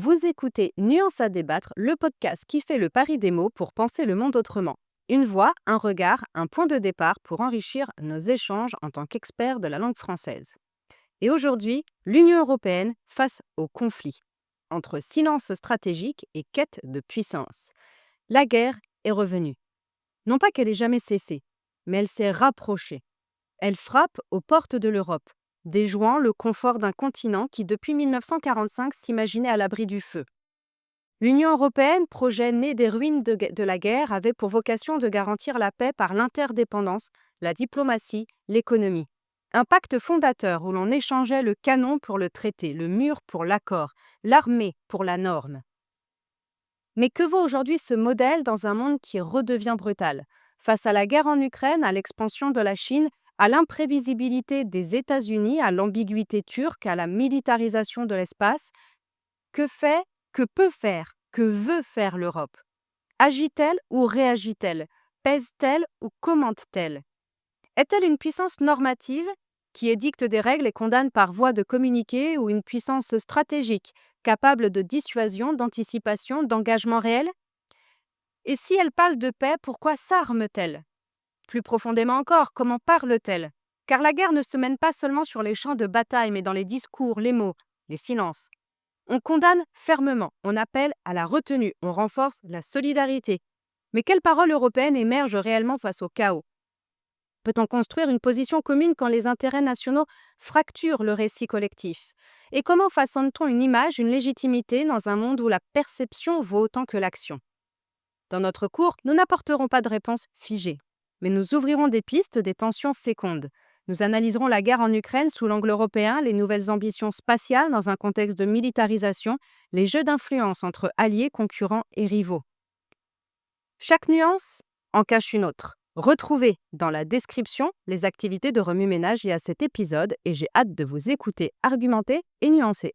Vous écoutez Nuance à débattre, le podcast qui fait le pari des mots pour penser le monde autrement. Une voix, un regard, un point de départ pour enrichir nos échanges en tant qu'experts de la langue française. Et aujourd'hui, l'Union européenne face au conflit entre silence stratégique et quête de puissance. La guerre est revenue. Non pas qu'elle ait jamais cessé, mais elle s'est rapprochée. Elle frappe aux portes de l'Europe, déjouant le confort d'un continent qui, depuis 1945, s'imaginait à l'abri du feu. L'Union européenne, projet né des ruines de la guerre, avait pour vocation de garantir la paix par l'interdépendance, la diplomatie, l'économie. Un pacte fondateur où l'on échangeait le canon pour le traité, le mur pour l'accord, l'armée pour la norme. Mais que vaut aujourd'hui ce modèle dans un monde qui redevient brutal ? Face à la guerre en Ukraine, à l'expansion de la Chine, à l'imprévisibilité des États-Unis, à l'ambiguïté turque, à la militarisation de l'espace, que fait, que peut faire, que veut faire l'Europe ? Agit-elle ou réagit-elle ? Pèse-t-elle ou commente-t-elle ? Est-elle une puissance normative qui édicte des règles et condamne par voie de communiqué ou une puissance stratégique capable de dissuasion, d'anticipation, d'engagement réel ? Et si elle parle de paix, pourquoi s'arme-t-elle ? Plus profondément encore, comment parle-t-elle ? Car la guerre ne se mène pas seulement sur les champs de bataille, mais dans les discours, les mots, les silences. On condamne fermement, on appelle à la retenue, on renforce la solidarité. Mais quelle parole européenne émerge réellement face au chaos ? Peut-on construire une position commune quand les intérêts nationaux fracturent le récit collectif ? Et comment façonne-t-on une image, une légitimité dans un monde où la perception vaut autant que l'action ? Dans notre cours, nous n'apporterons pas de réponse figée, mais nous ouvrirons des pistes, des tensions fécondes. Nous analyserons la guerre en Ukraine sous l'angle européen, les nouvelles ambitions spatiales dans un contexte de militarisation, les jeux d'influence entre alliés, concurrents et rivaux. Chaque nuance en cache une autre. Retrouvez dans la description les activités de remue-ménage liées à cet épisode et j'ai hâte de vous écouter argumenter et nuancer.